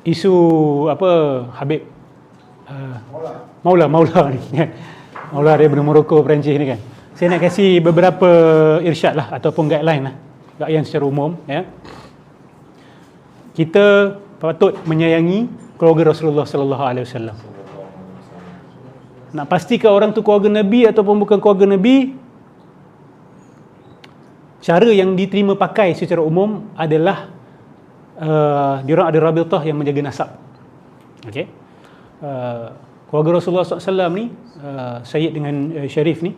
isu apa Habib Maula ni kan. Maula daripada Morocco, Perancis ni kan. Saya nak kasih beberapa irsyad lah ataupun guideline lah, guideline secara umum ya. Kita patut menyayangi keluarga Rasulullah sallallahu alaihi wasallam. Nak pastikan orang tu keluarga Nabi ataupun bukan keluarga Nabi, cara yang diterima pakai secara umum adalah diorang ada rabitah yang menjaga nasab. Okey. Keluarga Rasulullah SAW ni, Syed dengan Syarif ni,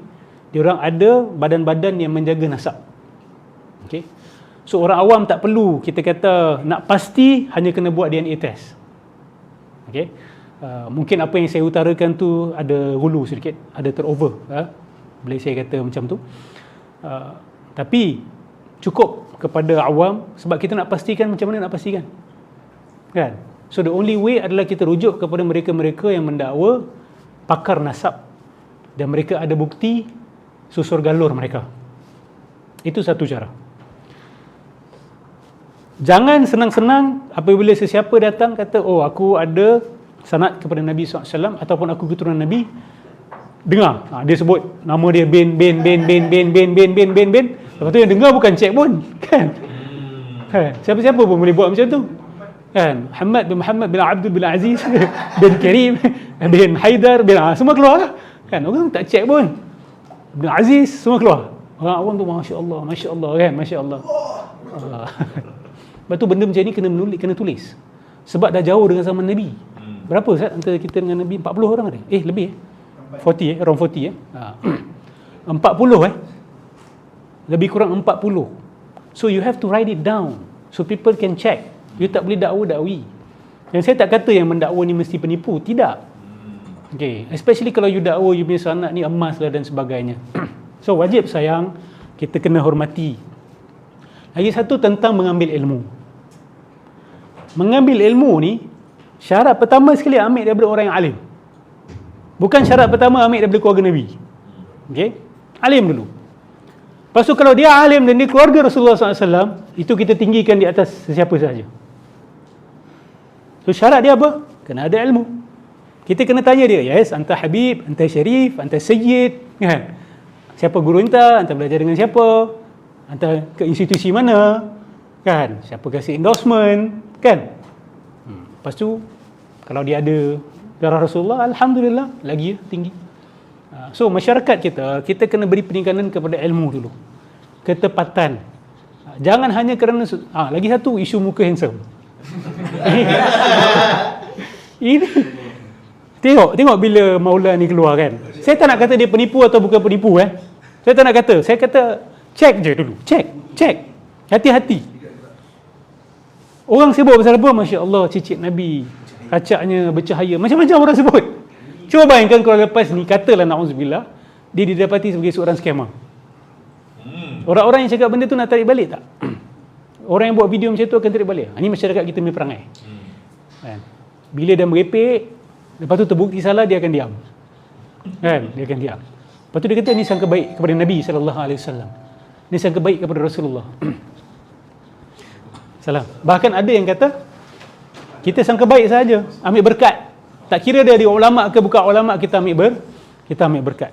diorang ada badan-badan yang menjaga nasab. Okey. So orang awam tak perlu kita kata nak pasti hanya kena buat DNA test. Okey. Mungkin apa yang saya utarakan tu ada hulu sedikit, ada terover, boleh saya kata macam tu. Tapi cukup kepada awam sebab kita nak pastikan macam mana nak pastikan. Kan? So the only way adalah kita rujuk kepada mereka-mereka yang mendakwa pakar nasab dan mereka ada bukti susur galur mereka. Itu satu cara. Jangan senang-senang apabila sesiapa datang kata, oh aku ada sanad kepada Nabi SAW ataupun aku keturunan Nabi. Dengar, dia sebut nama dia bin. Lepas tu yang dengar bukan cek pun, kan? Siapa-siapa pun boleh buat macam tu, kan? Muhammad bin Abdul bin Aziz bin Karim bin Haidar bin semua keluar lah, kan? Orang tak cek pun, bin Aziz semua keluar. Orang awam tu Masya Allah kan, Masya Allah. Lepas tu benda macam ni kena tulis. Sebab dah jauh dengan zaman Nabi. Berapa Ustaz antara kita dengan Nabi? 40 orang ada? Lebih 40 around 40 40 lebih kurang 40. So you have to write it down so people can check. You tak boleh dakwa-dakwi. Dan saya tak kata yang mendakwa ni mesti penipu, tidak. Okay, especially kalau you dakwa you punya sanad ni emas lah dan sebagainya. So wajib sayang, kita kena hormati. Lagi satu tentang mengambil ilmu. Mengambil ilmu ni syarat pertama sekali ambil daripada orang yang alim. Bukan syarat pertama ambil daripada keluarga Nabi. Okey? Alim dulu. Lepas tu kalau dia alim dan dia keluarga Rasulullah SAW, itu kita tinggikan di atas sesiapa sahaja. So syarat dia apa? Kena ada ilmu. Kita kena tanya dia, yes, anta Habib, anta Syarif, anta Sayyid, kan? Siapa guru anta belajar dengan siapa? Anta ke institusi mana? Kan? Siapa kasih endorsement? Kan? Lepas tu kalau dia ada darah Rasulullah, alhamdulillah, lagi tinggi. So masyarakat kita kena beri penekanan kepada ilmu dulu, ketepatan. Jangan hanya kerana lagi satu isu muka handsome. Ini tengok bila Maula ni keluar kan. Saya tak nak kata dia penipu atau bukan penipu Saya tak nak kata. Saya kata cek je dulu. Cek. Hati-hati. Orang sibuk pasal apa? Masya Allah, cicit Nabi, kacaknya bercahaya, macam-macam orang sebut. Cuba bayangkan kalau lepas ni, katalah na'udzubillah, dia didapati sebagai seorang scammer. Orang-orang yang cakap benda tu nak tarik balik tak? Orang yang buat video macam tu akan tarik balik. Ini masyarakat kita punya perangai. Bila dah merepek, lepas tu terbukti salah, dia akan diam. Kan? Dia akan diam. Lepas tu dia kata, ni sangka baik kepada Nabi SAW. Ni sangka baik kepada Rasulullah. Salam. Bahkan ada yang kata, kita sangka baik saja, ambil berkat. Tak kira dia ulama ke bukan ulama, kita ambil berkat.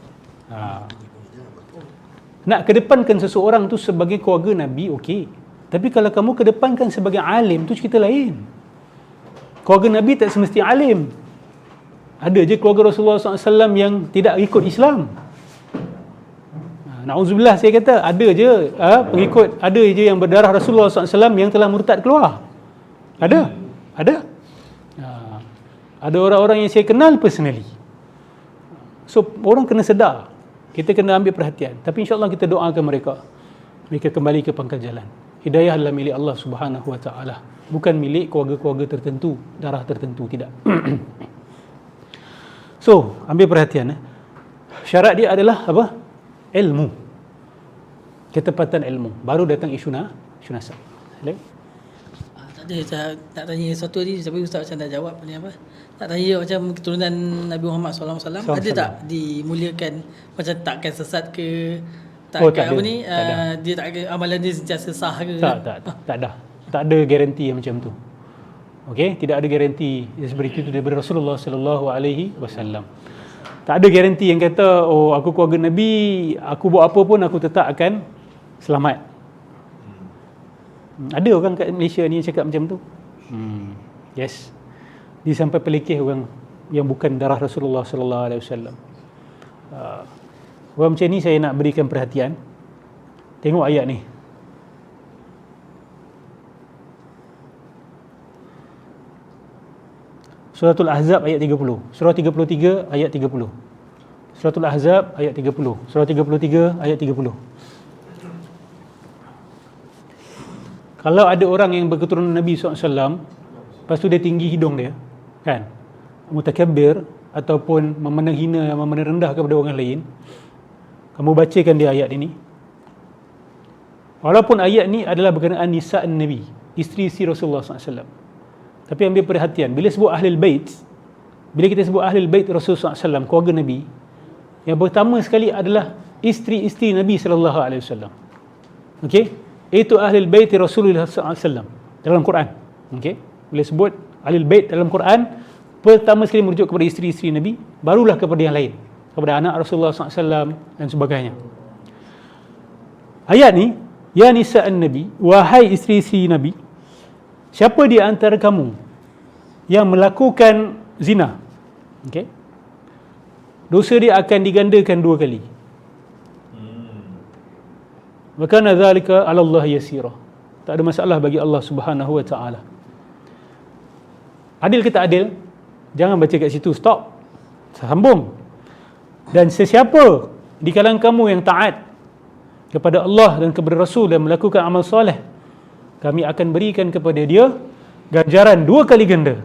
Nak kedepankan seseorang tu sebagai keluarga Nabi, okey. Tapi kalau kamu kedepankan sebagai alim, tu cerita lain. Keluarga Nabi tak semesti alim. Ada je keluarga Rasulullah SAW yang tidak ikut Islam. Na'udzubillah, saya kata ada je pengikut, ada je yang berdarah Rasulullah SAW yang telah murtad keluar. Ada. Ada orang-orang yang saya kenal personally. So orang kena sedar, kita kena ambil perhatian. Tapi insya-Allah kita doakan mereka kembali ke pangkal jalan. Hidayah adalah milik Allah Subhanahu Wa Taala, bukan milik keluarga-keluarga tertentu, darah tertentu, tidak. So ambil perhatian. Syarat dia adalah apa? Ilmu, ketepatan ilmu, baru datang isu nasab. Tak tanya satu tadi, tapi Ustaz macam dah jawab ni apa? Tak tanya macam keturunan Nabi Muhammad SAW ada tak dimuliakan, macam takkan sesat ke, takkan apa ni, dia tak ada amalan dia sentiasa sah ke? Tak ada garanti yang macam tu. Okey, tidak ada garanti yang seperti itu daripada Rasulullah sallallahu alaihi wasallam. Tak ada garanti yang kata oh aku keluarga Nabi, aku buat apa pun aku tetap akan selamat. Ada orang kat Malaysia ni yang cakap macam tu. Yes. Dia sampai pelikih orang yang bukan darah Rasulullah sallallahu alaihi wasallam. Orang macam ni saya nak berikan perhatian. Tengok ayat ni. Suratul Ahzab ayat 30. Surah 33 ayat 30. Suratul Ahzab ayat 30. Surah 33 ayat 30. Kalau ada orang yang berketurunan Nabi SAW, lepas tu dia tinggi hidung dia, kan, mutakabbir ataupun memandang hina, memandang rendah kepada orang lain, kamu bacakan dia ayat ini. Walaupun ayat ni adalah berkenaan nisa'an Nabi, isteri-isteri Rasulullah SAW, tapi ambil perhatian, bila sebut Ahlul Bait, bila kita sebut Ahlul Bait Rasulullah SAW, keluarga Nabi, yang pertama sekali adalah isteri-isteri Nabi SAW. Okey, itu Ahlul Bait Rasulullah SAW dalam Quran. Okey, bila sebut Ahlul Bait dalam Quran, pertama sekali merujuk kepada isteri-isteri Nabi, barulah kepada yang lain, kepada anak Rasulullah SAW dan sebagainya. Ayat ni, ya nisa'an Nabi, wahai isteri-isteri Nabi, siapa di antara kamu yang melakukan zina, okey, dosa dia akan digandakan 2 kali. Wa kana dzalika 'ala Allah yasira. Tak ada masalah bagi Allah Subhanahu wa taala. Adil ke tak adil? Jangan baca kat situ, stop. Sambung. Dan sesiapa di kalangan kamu yang taat kepada Allah dan kepada Rasul dan melakukan amal soleh, kami akan berikan kepada dia ganjaran 2 kali ganda.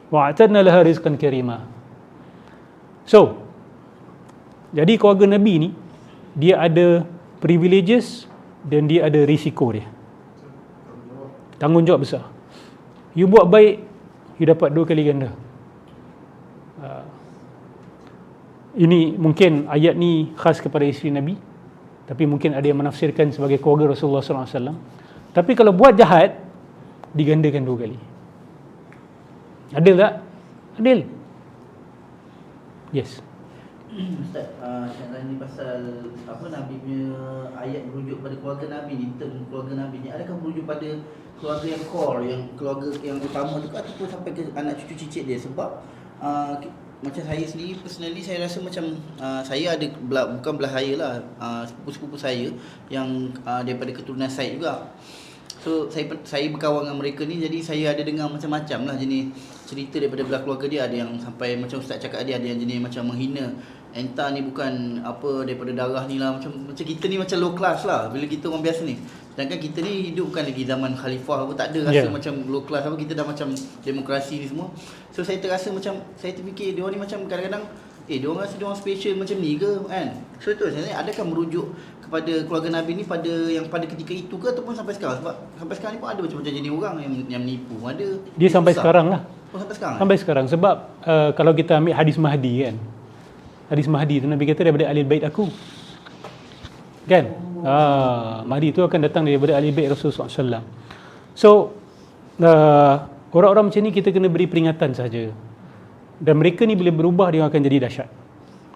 Wa'atadna laha rizqan karima. So, jadi keluarga Nabi ni, dia ada privileges dan dia ada risiko dia. Tanggungjawab besar. You buat baik, you dapat 2 kali ganda. Ini mungkin ayat ni khas kepada isteri Nabi, tapi mungkin ada yang menafsirkan sebagai keluarga Rasulullah SAW. Tapi kalau buat jahat, digandakan 2 kali. Adil tak? Adil. Yes. Ustaz, yang ni pasal apa Nabi punya ayat merujuk pada keluarga Nabi ni, term keluarga Nabi ni, adakah merujuk pada keluarga yang core, yang keluarga yang utama tu, ataupun sampai ke anak cucu cicit dia? Sebab macam saya sendiri, personally saya rasa macam saya ada bukan belah saya lah, sepupu-sepupu saya yang daripada keturunan Said juga. So saya berkawan dengan mereka ni, jadi saya ada dengar macam-macam lah jenis cerita daripada belah keluarga dia. Ada yang sampai macam Ustaz cakap tadi, ada yang jenis macam menghina, entah ni bukan apa daripada darah ni lah, macam kita ni macam low class lah bila kita orang biasa ni. Sedangkan kita ni hidup bukan lagi zaman khalifah apa, tak ada rasa macam low class apa, kita dah macam demokrasi ni semua. So saya terasa macam, saya terfikir dia orang ni macam kadang-kadang dia orang rasa dia orang special macam ni ke kan. So itu sebenarnya adakah merujuk kepada keluarga Nabi ni pada ketika itu ke, ataupun sampai sekarang? Sebab sampai sekarang ni pun ada macam-macam jenis orang yang menipu. Ada dia sampai besar sekarang lah. Oh, sampai sekarang. Sampai sekarang sebab kalau kita ambil hadis Mahdi kan. Hadis Mahdi tu Nabi kata daripada ahli bait aku. Kan? Mahdi tu akan datang daripada ahli bait Rasulullah SAW. So orang-orang macam ni kita kena beri peringatan saja. Dan mereka ni bila berubah, dia akan jadi dahsyat.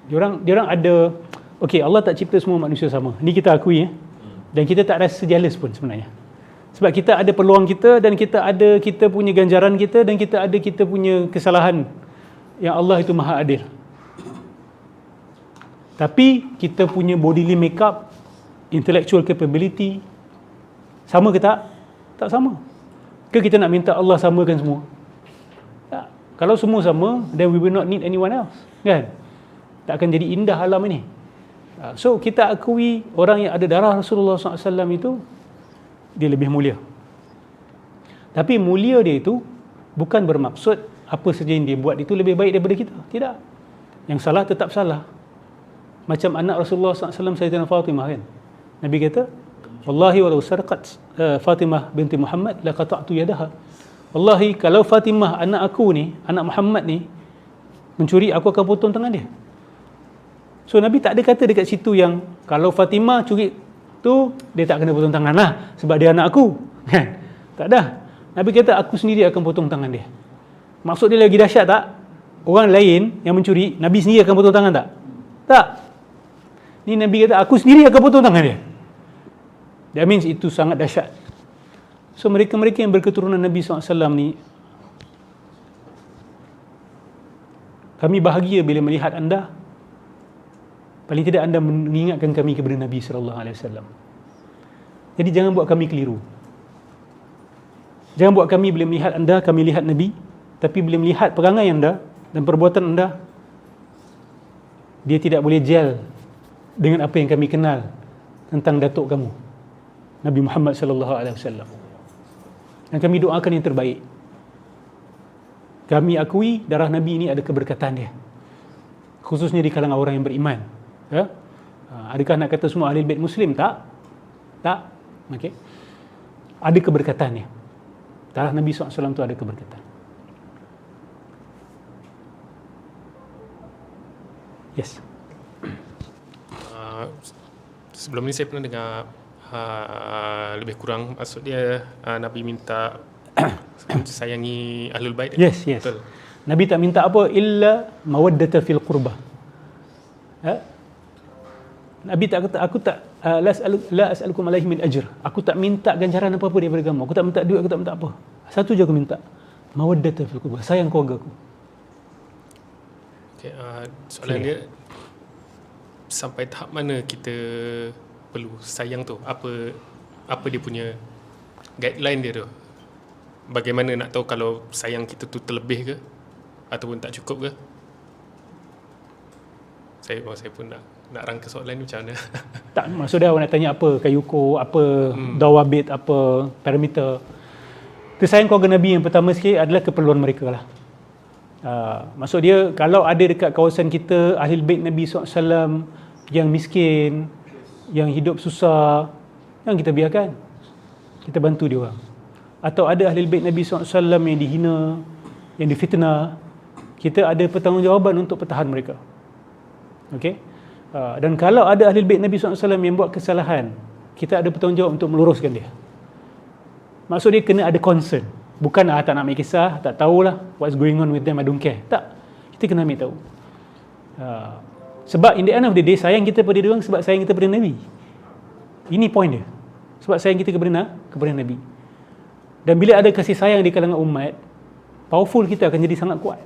Dia orang ada, okey, Allah tak cipta semua manusia sama. Ni kita akui Dan kita tak rasa jealous pun sebenarnya. Sebab kita ada peluang kita, dan kita punya ganjaran kita, dan kita punya kesalahan. Yang Allah itu Maha Adil. Tapi kita punya bodily makeup, intellectual capability sama ke tak? Tak sama. Ke kita nak minta Allah samakan semua? Tak. Kalau semua sama, then we will not need anyone else, kan? Tak akan jadi indah alam ini. So kita akui orang yang ada darah Rasulullah SAW itu, dia lebih mulia. Tapi mulia dia itu bukan bermaksud apa saja yang dia buat itu lebih baik daripada kita. Tidak. Yang salah tetap salah. Macam anak Rasulullah SAW, Sayyidina Fatimah kan. Nabi kata, wallahi walau sarqat Fatimah binti Muhammad la qata'tu yadaha. Wallahi kalau Fatimah anak aku ni, anak Muhammad ni mencuri, aku akan potong tangan dia. So Nabi tak ada kata dekat situ yang kalau Fatimah curi tu dia tak kena potong tangan lah sebab dia anak aku. Kan? Tak ada. Nabi kata aku sendiri akan potong tangan dia. Maksud dia lagi dahsyat tak? Orang lain yang mencuri, Nabi sendiri akan potong tangan tak? Tak. Ni Nabi kata aku sendiri akan potong tangan dia. That means itu sangat dahsyat. So mereka-mereka yang berketurunan Nabi SAW ni, kami bahagia bila melihat anda. Paling tidak anda mengingatkan kami kepada Nabi SAW. Jadi jangan buat kami keliru. Jangan buat kami bila melihat anda, kami lihat Nabi. Tapi bila melihat perangai anda dan perbuatan anda, dia tidak boleh gel dengan apa yang kami kenal tentang datuk kamu, Nabi Muhammad SAW. Dan kami doakan yang terbaik. Kami akui darah Nabi ini ada keberkatan dia, khususnya di kalangan orang yang beriman. Ya? Adakah nak kata semua ahli bait Muslim? Tak. Okay. Ada keberkatannya. Darah Nabi SAW itu ada keberkatan. Yes. Sebelum ni saya pernah dengar lebih kurang maksud dia Nabi minta sayangi Ahlul Bait. Yes. Betul. Nabi tak minta apa illa mawaddata fil qurbah. Nabi tak kata aku tak la as'alukum alaihi min ajr. Aku tak minta ganjaran apa-apa daripada kamu. Aku tak minta duit, aku tak minta apa. Satu je aku minta. Mawaddata fil qurbah, sayang keluarga aku. Okay, soalan dia, sampai tahap mana kita perlu sayang tu? Apa dia punya guideline dia tu? Bagaimana nak tahu kalau sayang kita tu terlebih ke ataupun tak cukup ke? Saya pun nak rangka soalan ni macam mana? Tak, maksud dia orang nak tanya apa kayuko, apa dawabit, apa parameter. Sayang keluarga Nabi yang pertama sekali adalah keperluan mereka lah. Maksud dia, kalau ada dekat kawasan kita ahli bait Nabi SAW yang miskin, yang hidup susah, yang kita biarkan, kita bantu dia orang. Atau ada ahli bait Nabi SAW yang dihina, yang difitnah, kita ada pertanggungjawaban untuk pertahan mereka. Okay? Dan kalau ada ahli bait Nabi SAW yang buat kesalahan, kita ada pertanggungjawab untuk meluruskan dia. Maksud dia kena ada concern. Bukan tak nak ambil kisah, tak tahulah what's going on with them, I don't care. Tak. Kita kena ambil tahu. Sebab in the end of the day, sayang kita pada dia orang sebab sayang kita pada Nabi. Ini point dia. Sebab sayang kita kepada Nabi. Dan bila ada kasih sayang di kalangan umat, powerful kita akan jadi sangat kuat.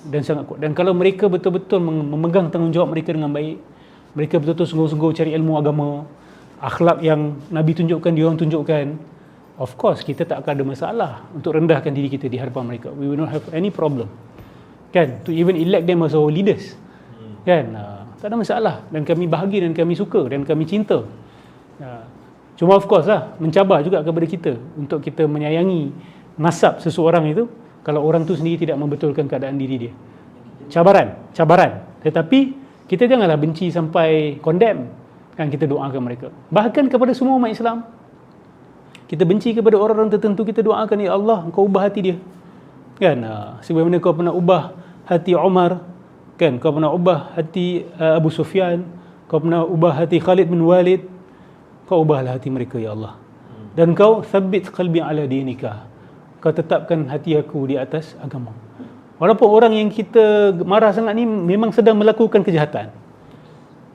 Dan kalau mereka betul-betul memegang tanggungjawab mereka dengan baik, mereka betul-betul sungguh-sungguh cari ilmu agama, akhlak yang Nabi tunjukkan, dia orang tunjukkan, of course kita tak akan ada masalah untuk rendahkan diri kita di hadapan mereka. We will not have any problem, kan, to even elect them as our leaders, kan. Tak ada masalah, dan kami bahagia dan kami suka dan kami cinta. Cuma of course lah, mencabar juga kepada kita untuk kita menyayangi nasab seseorang itu kalau orang tu sendiri tidak membetulkan keadaan diri dia. Cabaran. Tetapi kita janganlah benci sampai condemn, kan. Kita doakan mereka. Bahkan kepada semua umat Islam, kita benci kepada orang-orang tertentu, kita doakan, ya Allah, Engkau ubah hati dia, kan. Sebagaimana Kau pernah ubah hati Umar, kan. Kau pernah ubah hati Abu Sufyan, Kau pernah ubah hati Khalid bin Walid. Kau ubahlah hati mereka, ya Allah. Dan Kau thabbit qalbi ala dinika, Kau tetapkan hati aku di atas agama. Walaupun orang yang kita marah sangat ni memang sedang melakukan kejahatan,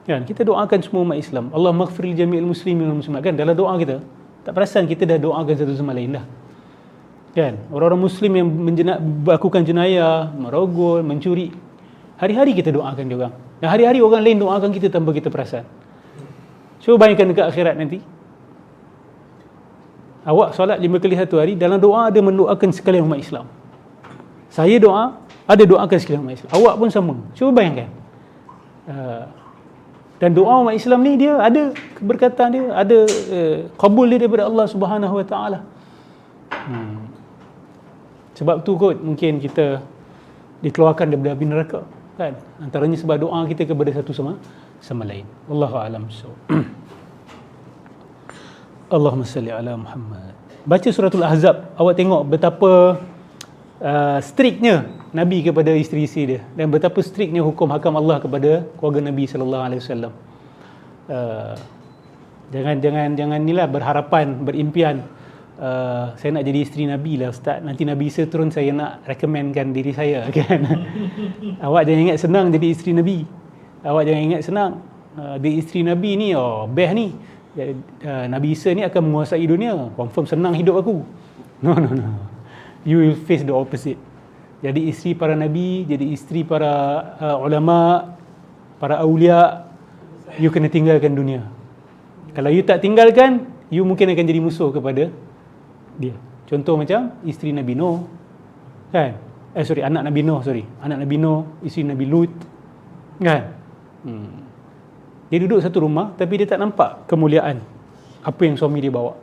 kan. Kita doakan semua umat Islam, Allah maghfir li jami'il muslimin wal muslimat, kan. Dalam doa kita tak perasan kita dah doakan satu sama lain dah, kan. Orang-orang Muslim yang melakukan jenayah, merogol, mencuri, hari-hari kita doakan dia orang. Dan hari-hari orang lain doakan kita tanpa kita perasan. Cuba bayangkan dekat akhirat nanti, awak solat 5 kali satu hari, dalam doa ada mendoakan sekalian umat Islam. Saya doa, ada doakan sekalian umat Islam. Awak pun sama. Cuba bayangkan. Dan doa umat Islam ni dia ada keberkatan dia, ada qabul dia daripada Allah Subhanahu Wa Taala. Sebab tu kot mungkin kita dikeluarkan daripada api neraka, kan. Antaranya sebab doa kita kepada satu sama lain. Wallahu a'lam bissawab. Allahumma salli ala Muhammad. Baca suratul Ahzab, awak tengok betapa striknya Nabi kepada isteri-isteri dia, dan betapa striknya hukum hakam Allah kepada keluarga Nabi sallallahu alaihi wasallam. Jangan inilah berharapan, berimpian saya nak jadi isteri Nabi lah Ustaz, nanti Nabi Isa turun saya nak recommendkan diri saya kan. Awak jangan ingat senang jadi isteri Nabi, awak jangan ingat senang jadi isteri Nabi ni, best ni. Nabi Isa ni akan menguasai dunia, confirm senang hidup aku. No, you will face the opposite. Jadi isteri para Nabi, jadi isteri para ulama, para awliya, you kena tinggalkan dunia. Kalau you tak tinggalkan, you mungkin akan jadi musuh kepada dia. Contoh macam isteri Nabi Nuh kan, anak Nabi Nuh, anak Nabi Nuh, isteri Nabi Lut kan. Dia duduk satu rumah tapi dia tak nampak kemuliaan apa yang suami dia bawa.